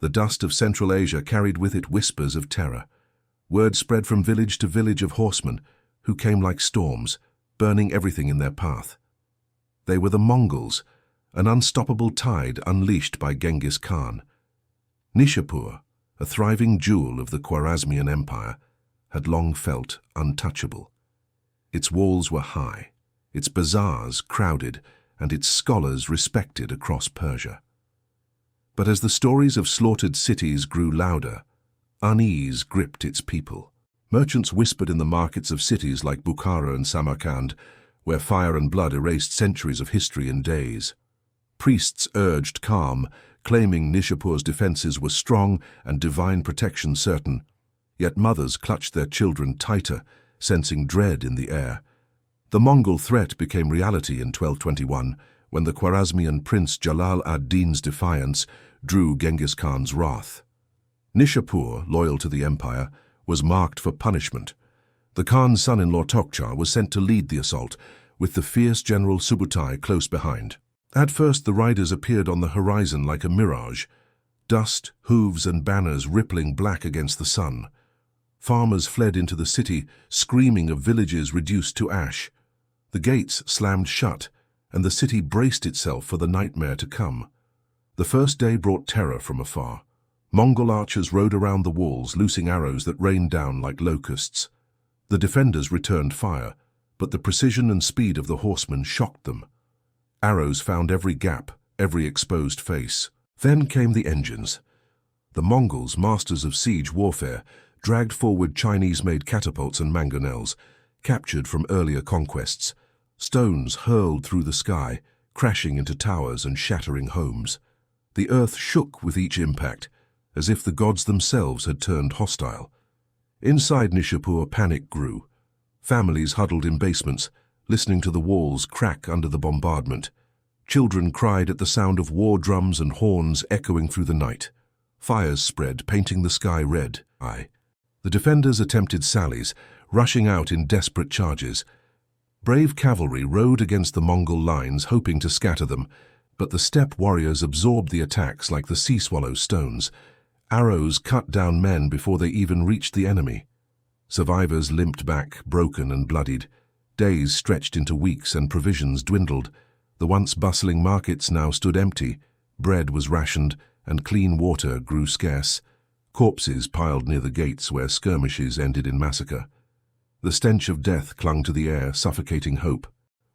The dust of Central Asia carried with it whispers of terror. Word spread from village to village of horsemen who came like storms, burning everything in their path. They were the Mongols, an unstoppable tide unleashed by Genghis Khan. Nishapur, a thriving jewel of the Khwarezmian Empire, had long felt untouchable. Its walls were high, its bazaars crowded, and its scholars respected across Persia. But as the stories of slaughtered cities grew louder, unease gripped its people. Merchants whispered in the markets of cities like Bukhara and Samarkand, where fire and blood erased centuries of history in days. Priests urged calm, claiming Nishapur's defenses were strong and divine protection certain. Yet mothers clutched their children tighter, sensing dread in the air. The Mongol threat became reality in 1221, when the Khwarezmian prince Jalal ad-Din's defiance drew Genghis Khan's wrath. Nishapur, loyal to the empire, was marked for punishment. The Khan's son-in-law Toquchar was sent to lead the assault, with the fierce general Subutai close behind. At first the riders appeared on the horizon like a mirage, dust, hooves and banners rippling black against the sun. Farmers fled into the city, screaming of villages reduced to ash. The gates slammed shut, and the city braced itself for the nightmare to come. The first day brought terror from afar. Mongol archers rode around the walls, loosing arrows that rained down like locusts. The defenders returned fire, but the precision and speed of the horsemen shocked them. Arrows found every gap, every exposed face. Then came the engines. The Mongols, masters of siege warfare, dragged forward Chinese-made catapults and mangonels, captured from earlier conquests. Stones hurled through the sky, crashing into towers and shattering homes. The earth shook with each impact, as if the gods themselves had turned hostile. Inside Nishapur, panic grew. Families huddled in basements, listening to the walls crack under the bombardment. Children cried at the sound of war drums and horns echoing through the night. Fires spread, painting the sky red. The defenders attempted sallies, rushing out in desperate charges. Brave cavalry rode against the Mongol lines, hoping to scatter them, but the steppe warriors absorbed the attacks like the sea swallows stones. Arrows cut down men before they even reached the enemy. Survivors limped back, broken and bloodied. Days stretched into weeks and provisions dwindled. The once bustling markets now stood empty. Bread was rationed and clean water grew scarce. Corpses piled near the gates where skirmishes ended in massacre. The stench of death clung to the air, suffocating hope.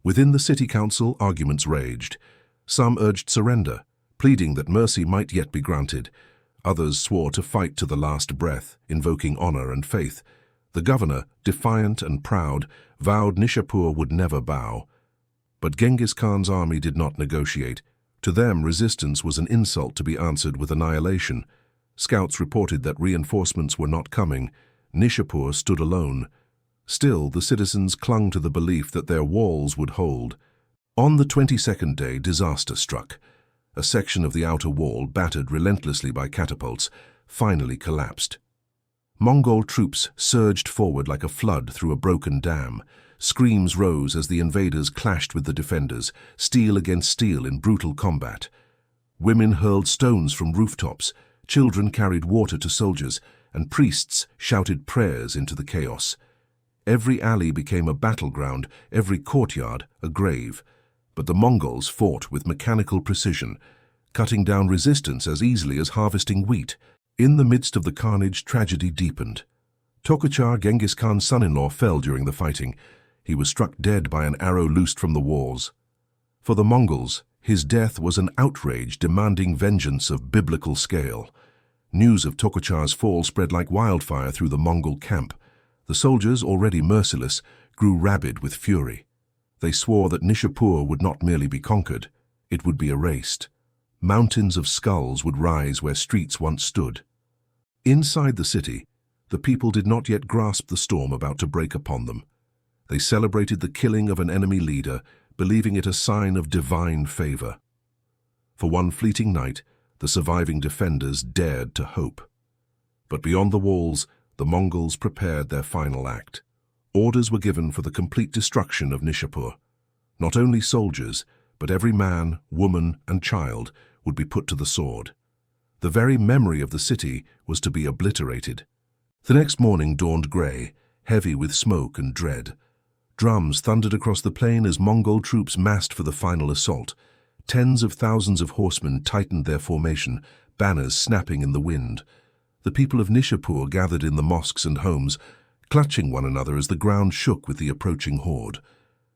Within the city council, arguments raged. Some urged surrender, pleading that mercy might yet be granted. Others swore to fight to the last breath, invoking honor and faith. The governor, defiant and proud, vowed Nishapur would never bow. But Genghis Khan's army did not negotiate. To them, resistance was an insult to be answered with annihilation. Scouts reported that reinforcements were not coming. Nishapur stood alone. Still, the citizens clung to the belief that their walls would hold. On the 22nd day, disaster struck. A section of the outer wall, battered relentlessly by catapults, finally collapsed. Mongol troops surged forward like a flood through a broken dam. Screams rose as the invaders clashed with the defenders, steel against steel in brutal combat. Women hurled stones from rooftops, children carried water to soldiers, and priests shouted prayers into the chaos. Every alley became a battleground, every courtyard a grave. But the Mongols fought with mechanical precision, cutting down resistance as easily as harvesting wheat. In the midst of the carnage, tragedy deepened. Toquchar, Genghis Khan's son-in-law, fell during the fighting. He was struck dead by an arrow loosed from the walls. For the Mongols, his death was an outrage demanding vengeance of biblical scale. News of Toquchar's fall spread like wildfire through the Mongol camp. The soldiers, already merciless, grew rabid with fury. They swore that Nishapur would not merely be conquered, it would be erased. Mountains of skulls would rise where streets once stood. Inside the city, the people did not yet grasp the storm about to break upon them. They celebrated the killing of an enemy leader, believing it a sign of divine favor. For one fleeting night, the surviving defenders dared to hope. But beyond the walls, the Mongols prepared their final act. Orders were given for the complete destruction of Nishapur. Not only soldiers, but every man, woman, and child would be put to the sword. The very memory of the city was to be obliterated. The next morning dawned grey, heavy with smoke and dread. Drums thundered across the plain as Mongol troops massed for the final assault. Tens of thousands of horsemen tightened their formation, banners snapping in the wind. The people of Nishapur gathered in the mosques and homes, clutching one another as the ground shook with the approaching horde.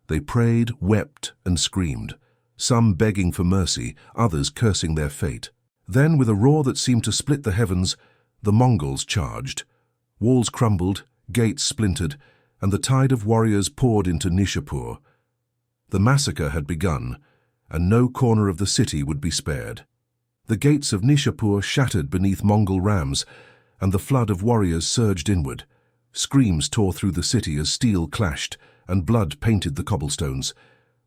They prayed, wept, and screamed, some begging for mercy, others cursing their fate. Then, with a roar that seemed to split the heavens, the Mongols charged. Walls crumbled, gates splintered, and the tide of warriors poured into Nishapur. The massacre had begun, and no corner of the city would be spared. The gates of Nishapur shattered beneath Mongol rams, and the flood of warriors surged inward. Screams tore through the city as steel clashed, and blood painted the cobblestones.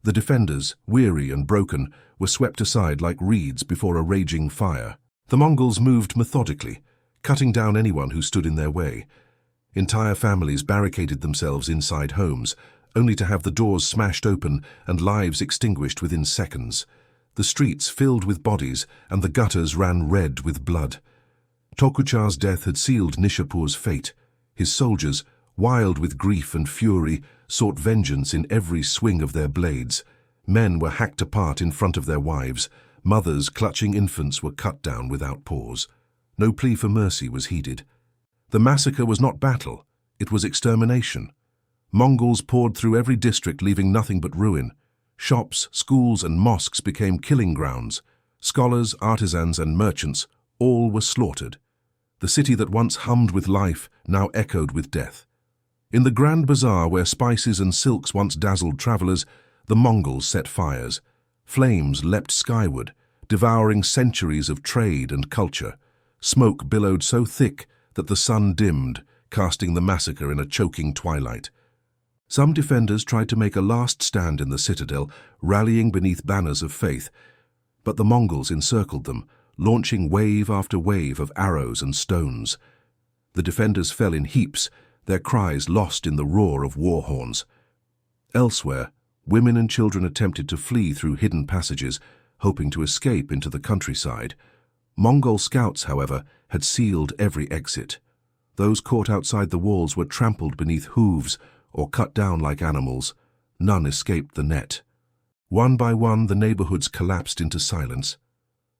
The defenders, weary and broken, were swept aside like reeds before a raging fire. The Mongols moved methodically, cutting down anyone who stood in their way. Entire families barricaded themselves inside homes, only to have the doors smashed open and lives extinguished within seconds. The streets filled with bodies, and the gutters ran red with blood. Toquchar's death had sealed Nishapur's fate. His soldiers, wild with grief and fury, sought vengeance in every swing of their blades. Men were hacked apart in front of their wives. Mothers clutching infants were cut down without pause. No plea for mercy was heeded. The massacre was not battle, it was extermination. Mongols poured through every district, leaving nothing but ruin. Shops, schools, and mosques became killing grounds. Scholars, artisans, and merchants, all were slaughtered. The city that once hummed with life now echoed with death. In the Grand Bazaar, where spices and silks once dazzled travelers, the Mongols set fires. Flames leapt skyward, devouring centuries of trade and culture. Smoke billowed so thick that the sun dimmed, casting the massacre in a choking twilight. Some defenders tried to make a last stand in the citadel, rallying beneath banners of faith, but the Mongols encircled them, launching wave after wave of arrows and stones. The defenders fell in heaps, their cries lost in the roar of war horns. Elsewhere, women and children attempted to flee through hidden passages, hoping to escape into the countryside. Mongol scouts, however, had sealed every exit. Those caught outside the walls were trampled beneath hooves or cut down like animals. None escaped the net. One by one, the neighborhoods collapsed into silence.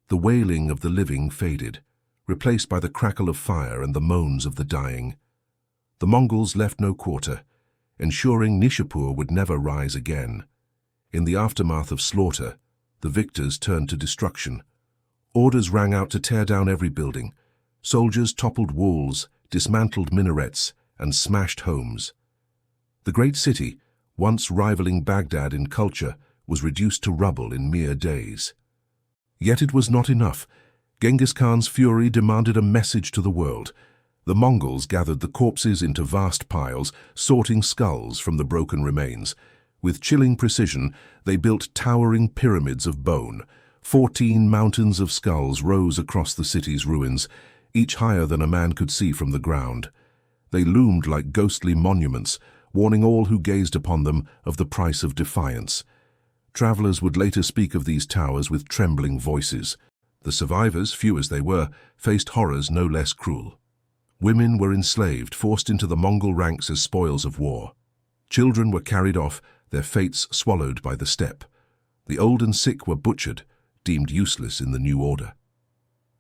The wailing of the living faded, replaced by the crackle of fire and the moans of the dying. The Mongols left no quarter, ensuring Nishapur would never rise again. In the aftermath of slaughter, the victors turned to destruction. Orders rang out to tear down every building. Soldiers toppled walls, dismantled minarets, and smashed homes. The great city, once rivaling Baghdad in culture, was reduced to rubble in mere days. Yet it was not enough. Genghis Khan's fury demanded a message to the world. The Mongols gathered the corpses into vast piles, sorting skulls from the broken remains. With chilling precision, they built towering pyramids of bone. 14 mountains of skulls rose across the city's ruins, each higher than a man could see from the ground. They loomed like ghostly monuments, warning all who gazed upon them of the price of defiance. Travelers would later speak of these towers with trembling voices. The survivors, few as they were, faced horrors no less cruel. Women were enslaved, forced into the Mongol ranks as spoils of war. Children were carried off, their fates swallowed by the steppe. The old and sick were butchered, deemed useless in the new order.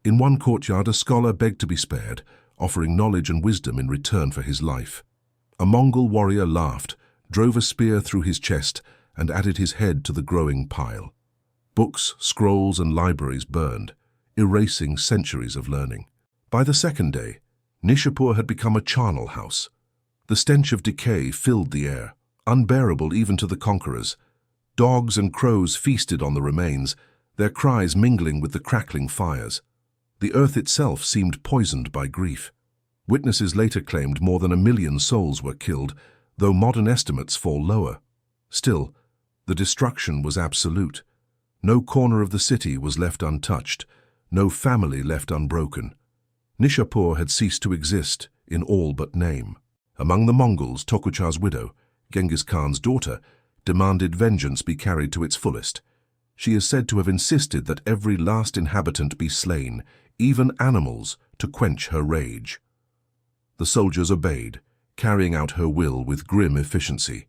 In one courtyard, a scholar begged to be spared, offering knowledge and wisdom in return for his life. A Mongol warrior laughed, drove a spear through his chest, and added his head to the growing pile. Books, scrolls, and libraries burned, erasing centuries of learning. By the second day, Nishapur had become a charnel house. The stench of decay filled the air, unbearable even to the conquerors. Dogs and crows feasted on the remains, their cries mingling with the crackling fires. The earth itself seemed poisoned by grief. Witnesses later claimed more than 1 million souls were killed, though modern estimates fall lower. Still, the destruction was absolute. No corner of the city was left untouched, no family left unbroken. Nishapur had ceased to exist in all but name. Among the Mongols, Toquchar's widow, Genghis Khan's daughter, demanded vengeance be carried to its fullest. She is said to have insisted that every last inhabitant be slain, even animals, to quench her rage. The soldiers obeyed, carrying out her will with grim efficiency.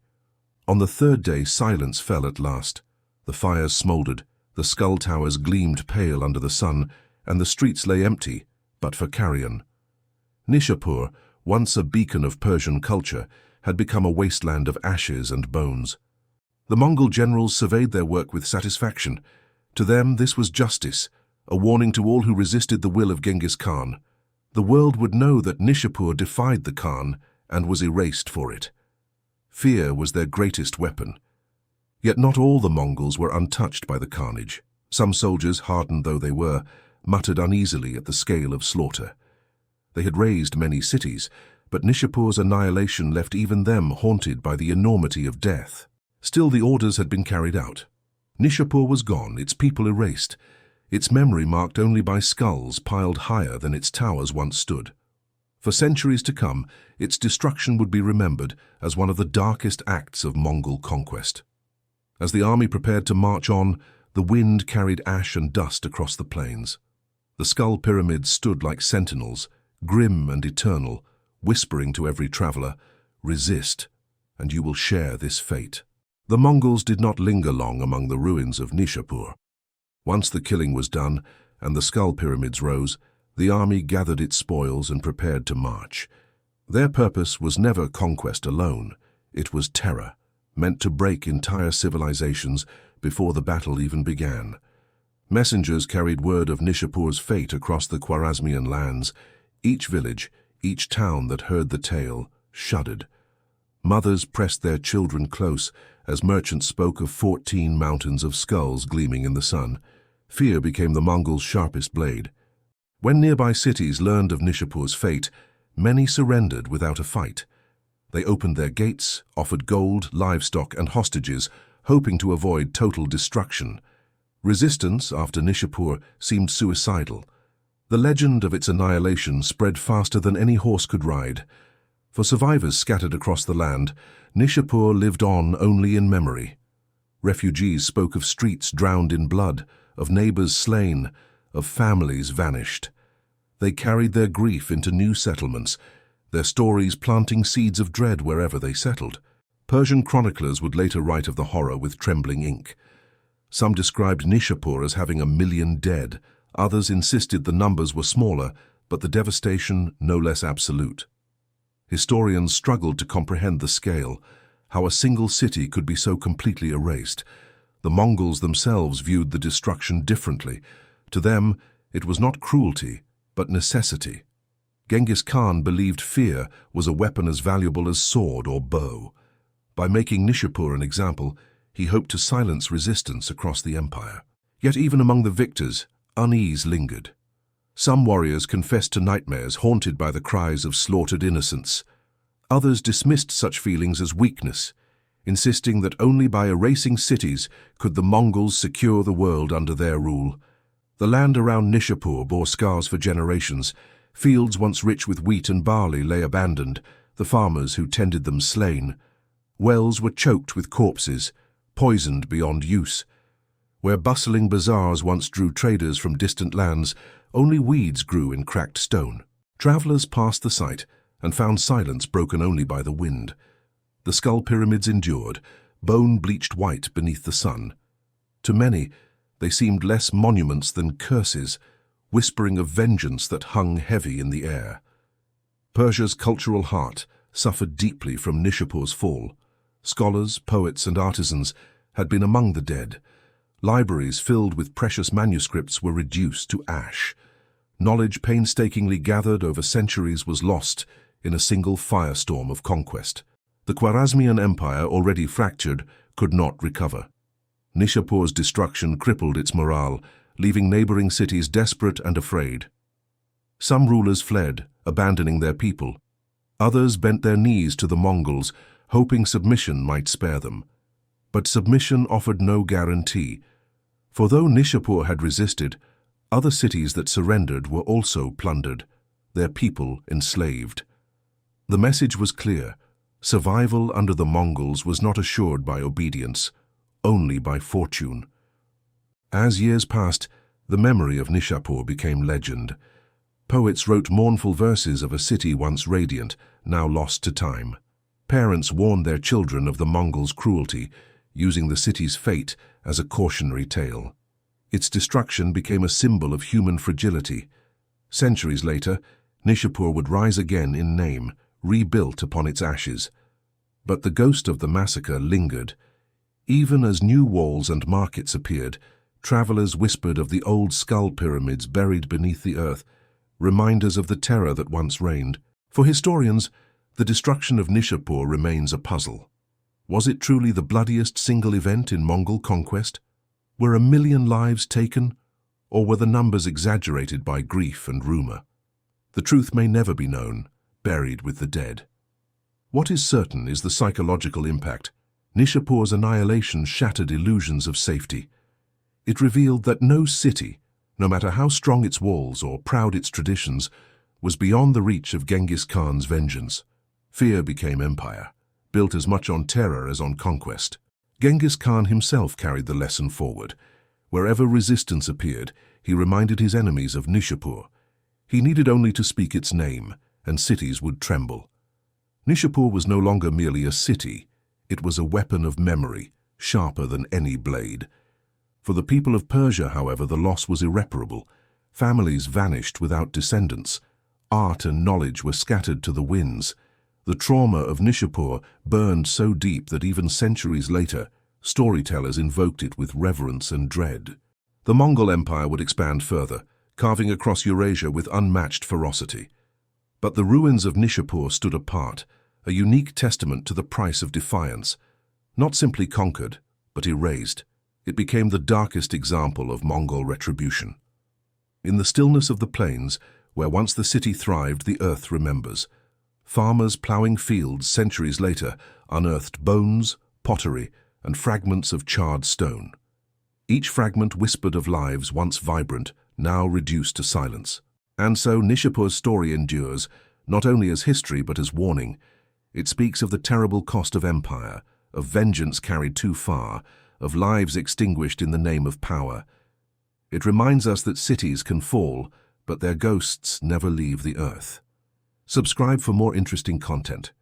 On the third day, silence fell at last. The fires smouldered, the skull towers gleamed pale under the sun, and the streets lay empty, but for carrion. Nishapur, once a beacon of Persian culture, had become a wasteland of ashes and bones. The Mongol generals surveyed their work with satisfaction. To them, this was justice, a warning to all who resisted the will of Genghis Khan. The world would know that Nishapur defied the Khan and was erased for it. Fear was their greatest weapon. Yet not all the Mongols were untouched by the carnage. Some soldiers, hardened though they were, muttered uneasily at the scale of slaughter. They had razed many cities, but Nishapur's annihilation left even them haunted by the enormity of death. Still, the orders had been carried out. Nishapur was gone, its people erased, its memory marked only by skulls piled higher than its towers once stood. For centuries to come, its destruction would be remembered as one of the darkest acts of Mongol conquest. As the army prepared to march on, the wind carried ash and dust across the plains. The skull pyramids stood like sentinels, grim and eternal, whispering to every traveler, "Resist, and you will share this fate." The Mongols did not linger long among the ruins of Nishapur. Once the killing was done and the skull pyramids rose, the army gathered its spoils and prepared to march. Their purpose was never conquest alone. It was terror, meant to break entire civilizations before the battle even began. Messengers carried word of Nishapur's fate across the Khwarezmian lands. Each village, each town that heard the tale, shuddered. Mothers pressed their children close as merchants spoke of 14 mountains of skulls gleaming in the sun. Fear became the Mongols' sharpest blade. When nearby cities learned of Nishapur's fate, many surrendered without a fight. They opened their gates, offered gold, livestock, and hostages, hoping to avoid total destruction. Resistance after Nishapur seemed suicidal. The legend of its annihilation spread faster than any horse could ride. For survivors scattered across the land, Nishapur lived on only in memory. Refugees spoke of streets drowned in blood, of neighbors slain, of families vanished. They carried their grief into new settlements, their stories planting seeds of dread wherever they settled. Persian chroniclers would later write of the horror with trembling ink. Some described Nishapur as having 1,000,000 dead. Others insisted the numbers were smaller, but the devastation no less absolute. Historians struggled to comprehend the scale, how a single city could be so completely erased. The Mongols themselves viewed the destruction differently. To them, it was not cruelty, but necessity. Genghis Khan believed fear was a weapon as valuable as sword or bow. By making Nishapur an example, he hoped to silence resistance across the empire. Yet even among the victors, unease lingered. Some warriors confessed to nightmares haunted by the cries of slaughtered innocents. Others dismissed such feelings as weakness, insisting that only by erasing cities could the Mongols secure the world under their rule. The land around Nishapur bore scars for generations. Fields once rich with wheat and barley lay abandoned, the farmers who tended them slain. Wells were choked with corpses, poisoned beyond use. Where bustling bazaars once drew traders from distant lands, only weeds grew in cracked stone. Travelers passed the site and found silence broken only by the wind. The skull pyramids endured, bone bleached white beneath the sun. To many, they seemed less monuments than curses, whispering of vengeance that hung heavy in the air. Persia's cultural heart suffered deeply from Nishapur's fall. Scholars, poets, and artisans had been among the dead. Libraries filled with precious manuscripts were reduced to ash. Knowledge painstakingly gathered over centuries was lost in a single firestorm of conquest. The Khwarezmian Empire, already fractured, could not recover. Nishapur's destruction crippled its morale, leaving neighboring cities desperate and afraid. Some rulers fled, abandoning their people. Others bent their knees to the Mongols, hoping submission might spare them. But submission offered no guarantee, for though Nishapur had resisted, other cities that surrendered were also plundered, their people enslaved. The message was clear: survival under the Mongols was not assured by obedience, only by fortune. As years passed, The memory of Nishapur became legend. Poets wrote mournful verses of a city once radiant, now lost to time. Parents warned their children of the Mongols' cruelty, using the city's fate as a cautionary tale. Its destruction became a symbol of human fragility. Centuries later, Nishapur would rise again in name, rebuilt upon its ashes. But the ghost of the massacre lingered. Even as new walls and markets appeared, travelers whispered of the old skull pyramids buried beneath the earth, reminders of the terror that once reigned. For historians, the destruction of Nishapur remains a puzzle. Was it truly the bloodiest single event in Mongol conquest? Were 1 million lives taken, or were the numbers exaggerated by grief and rumor? The truth may never be known, buried with the dead. What is certain is the psychological impact. Nishapur's annihilation shattered illusions of safety. It revealed that no city, no matter how strong its walls or proud its traditions, was beyond the reach of Genghis Khan's vengeance. Fear became empire, built as much on terror as on conquest. Genghis Khan himself carried the lesson forward. Wherever resistance appeared, he reminded his enemies of Nishapur. He needed only to speak its name, and cities would tremble. Nishapur was no longer merely a city. It was a weapon of memory, sharper than any blade. For the people of Persia, however, the loss was irreparable. Families vanished without descendants. Art and knowledge were scattered to the winds. The trauma of Nishapur burned so deep that even centuries later, storytellers invoked it with reverence and dread. The Mongol Empire would expand further, carving across Eurasia with unmatched ferocity. But the ruins of Nishapur stood apart, a unique testament to the price of defiance. Not simply conquered, but erased. It became the darkest example of Mongol retribution. In the stillness of the plains, where once the city thrived, the earth remembers. Farmers ploughing fields centuries later unearthed bones, pottery, and fragments of charred stone. Each fragment whispered of lives once vibrant, now reduced to silence. And so Nishapur's story endures, not only as history but as warning. It speaks of the terrible cost of empire, of vengeance carried too far, of lives extinguished in the name of power. It reminds us that cities can fall, but their ghosts never leave the earth. Subscribe for more interesting content.